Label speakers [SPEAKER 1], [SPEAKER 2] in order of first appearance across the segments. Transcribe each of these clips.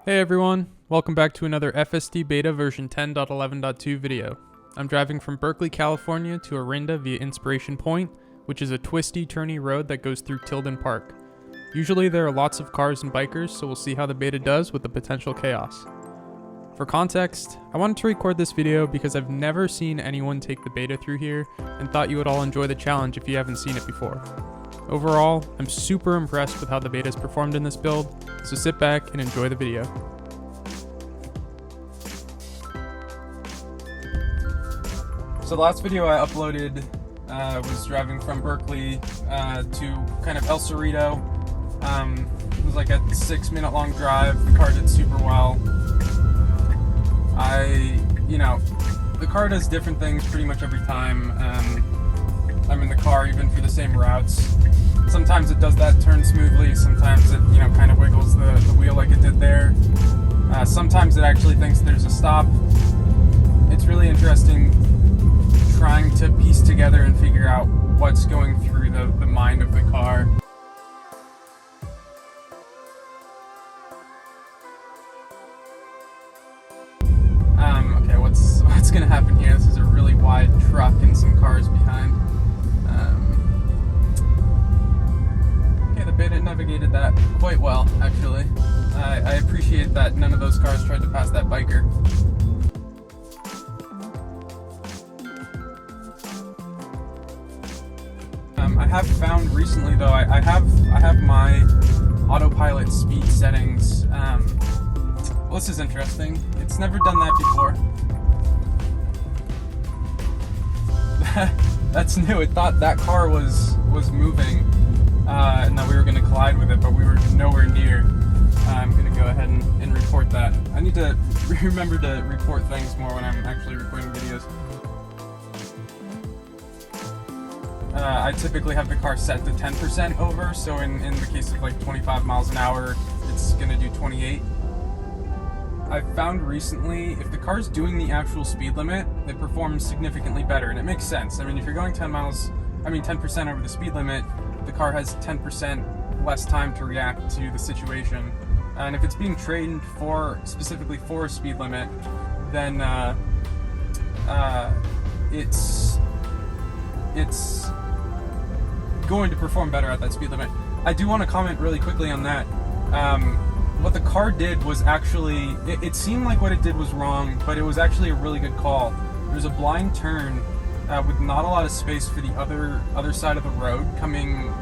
[SPEAKER 1] Hey everyone, welcome back to another FSD Beta version 10.11.2 video. I'm driving from Berkeley, California to Orinda via Inspiration Point, which is a twisty, turny road that goes through Tilden Park. Usually there are lots of cars and bikers, so we'll see how the beta does with the potential chaos. For context, I wanted to record this video because I've never seen anyone take the beta through here and thought you would all enjoy the challenge if you haven't seen it before. Overall, I'm super impressed with how the beta has performed in this build, so sit back and enjoy the video. So the last video I uploaded was driving from Berkeley to kind of El Cerrito. It was like a 6-minute long drive. The car did super well. The car does different things pretty much every time I'm in the car, even for the same routes. Sometimes it does that turn smoothly, sometimes it kind of wiggles the wheel like it did there. Sometimes it actually thinks there's a stop. It's really interesting trying to piece together and figure out what's going through the mind of the car. Okay, what's gonna happen here? This is a really wide truck and some cars behind. Okay, the beta navigated that quite well, actually. I appreciate that none of those cars tried to pass that biker. I have found recently, though, I have my Autopilot speed settings. Well, this is interesting. It's never done that before. That's new. It thought that car was moving and that we were going to collide with it, but we were nowhere near. I'm going to go ahead and report that. I need to remember to report things more when I'm actually recording videos. I typically have the car set to 10% over, so in the case of like 25 miles an hour, it's going to do 28. I've found recently, if the car's doing the actual speed limit, it performs significantly better, and it makes sense. I mean, if you're going 10% over the speed limit, the car has 10% less time to react to the situation. And if it's being trained specifically for a speed limit, then it's going to perform better at that speed limit. I do want to comment really quickly on that. What the car did was actually, it seemed like what it did was wrong, but it was actually a really good call. There's a blind turn with not a lot of space for the other side of the road coming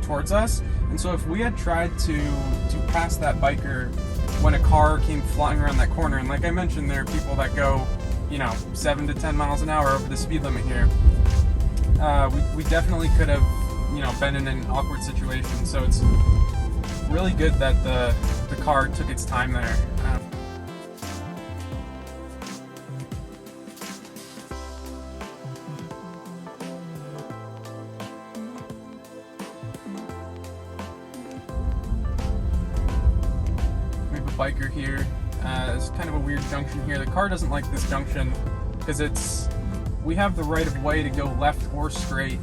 [SPEAKER 1] towards us, and so if we had tried to pass that biker when a car came flying around that corner, and like I mentioned, there are people that go 7 to 10 miles an hour over the speed limit here, we definitely could have been in an awkward situation. So it's really good that the car took its time there. We have a biker here. It's kind of a weird junction here. The car doesn't like this junction because we have the right of way to go left or straight,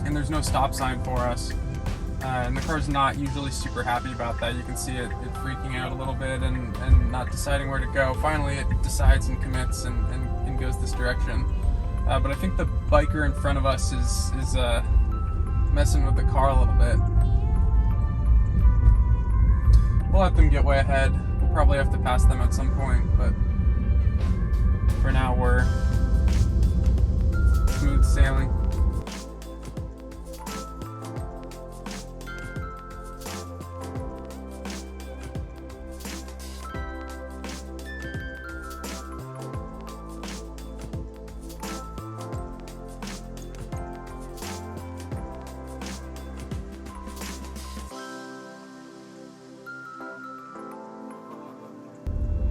[SPEAKER 1] and there's no stop sign for us. And the car's not usually super happy about that. You can see it freaking out a little bit and not deciding where to go. Finally, it decides and commits and goes this direction. But I think the biker in front of us is messing with the car a little bit. We'll let them get way ahead. We'll probably have to pass them at some point, but for now we're smooth sailing.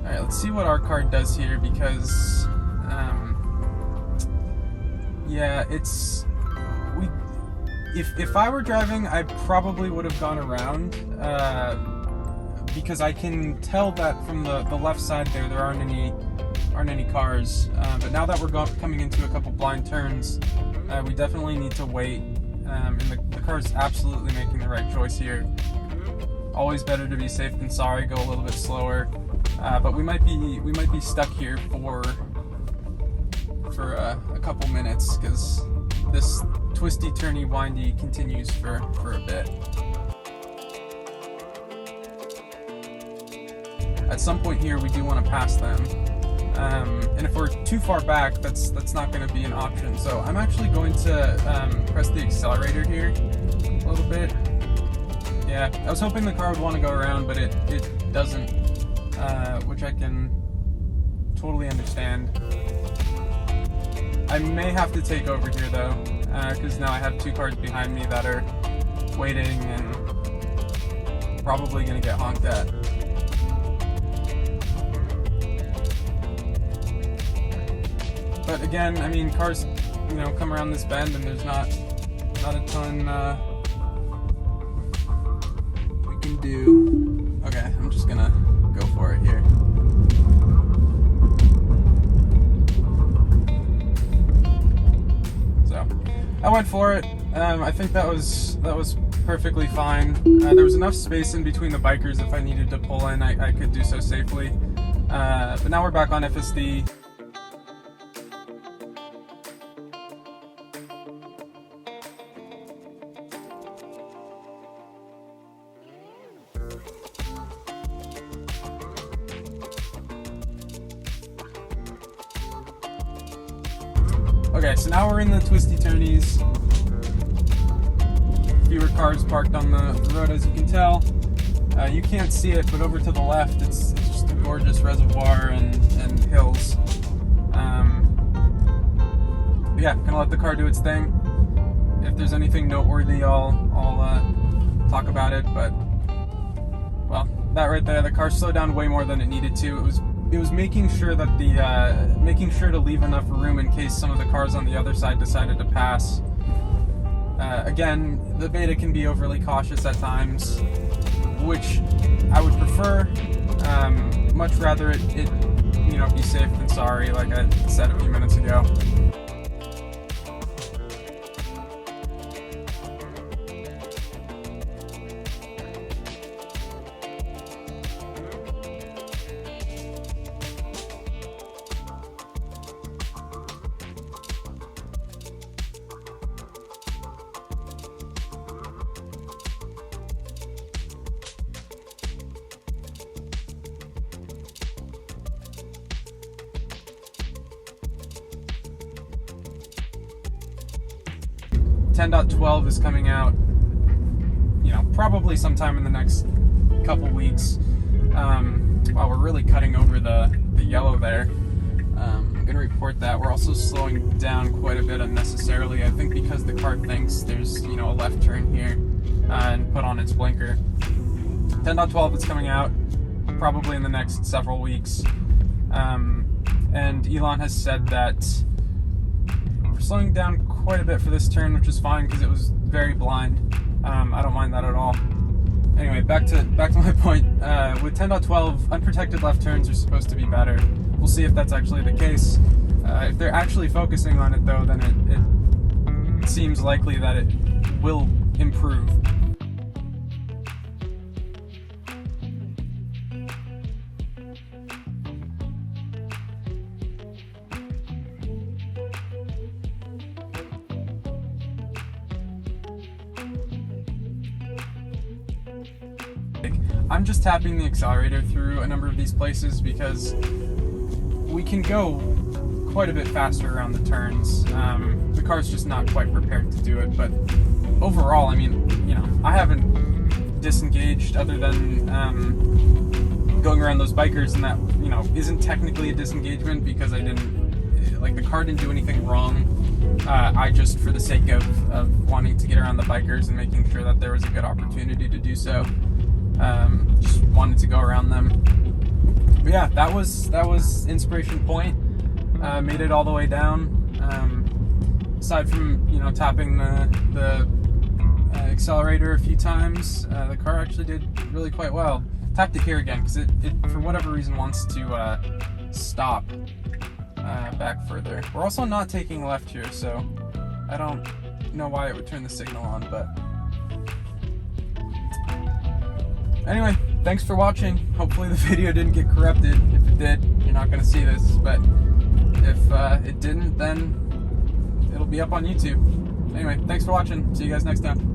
[SPEAKER 1] Alright, let's see what our car does here, because if I were driving, I probably would have gone around, because I can tell that from the left side there aren't any cars, but now that we're coming into a couple blind turns, we definitely need to wait, and the car's absolutely making the right choice here. Always better to be safe than sorry. Go a little bit slower, but we might be stuck here for a couple minutes because this twisty, turny, windy continues for a bit. At some point here, we do want to pass them, and if we're too far back, that's not going to be an option. So I'm actually going to press the accelerator here a little bit. Yeah, I was hoping the car would want to go around, but it doesn't, which I can totally understand. I may have to take over here though, because now I have two cars behind me that are waiting and probably going to get honked at. But again, I mean, cars, come around this bend and there's not a ton we can do. Okay, I'm just gonna go for it here. So, I went for it. I think that was perfectly fine. There was enough space in between the bikers if I needed to pull in, I could do so safely. But now we're back on FSD. Okay, so now we're in the twisty turnies. Fewer cars parked on the road, as you can tell. You can't see it, but over to the left, it's just a gorgeous reservoir and hills. Yeah, gonna let the car do its thing. If there's anything noteworthy, I'll talk about it. But well, that right there, the car slowed down way more than it needed to. It was making sure that making sure to leave enough room in case some of the cars on the other side decided to pass. Again, the Beta can be overly cautious at times, which I would prefer. Much rather it be safe than sorry, like I said a few minutes ago. .11 is coming out, probably sometime in the next couple weeks. While we're really cutting over the yellow there, I'm going to report that we're also slowing down quite a bit unnecessarily. I think because the car thinks there's a left turn here, and put on its blinker. 10.12 is coming out probably in the next several weeks, and Elon has said that we're slowing down quite a bit for this turn, which is fine because it was very blind. I don't mind that at all. Anyway, back to my point. With 10.12, unprotected left turns are supposed to be better. We'll see if that's actually the case. If they're actually focusing on it, though, then it seems likely that it will improve. I'm just tapping the accelerator through a number of these places because we can go quite a bit faster around the turns. The car's just not quite prepared to do it, but overall, I mean, I haven't disengaged other than going around those bikers, and that, isn't technically a disengagement because I didn't, the car didn't do anything wrong. I just, for the sake of wanting to get around the bikers and making sure that there was a good opportunity to do so, just wanted to go around them. But yeah, that was Inspiration Point. Made it all the way down. Aside from tapping the accelerator a few times, the car actually did really quite well. Tapped it here again because it for whatever reason wants to stop back further. We're also not taking left here, so I don't know why it would turn the signal on, but Anyway, thanks for watching. Hopefully the video didn't get corrupted. If it did, you're not going to see this, but if it didn't, then it'll be up on YouTube. Anyway, thanks for watching. See you guys next time.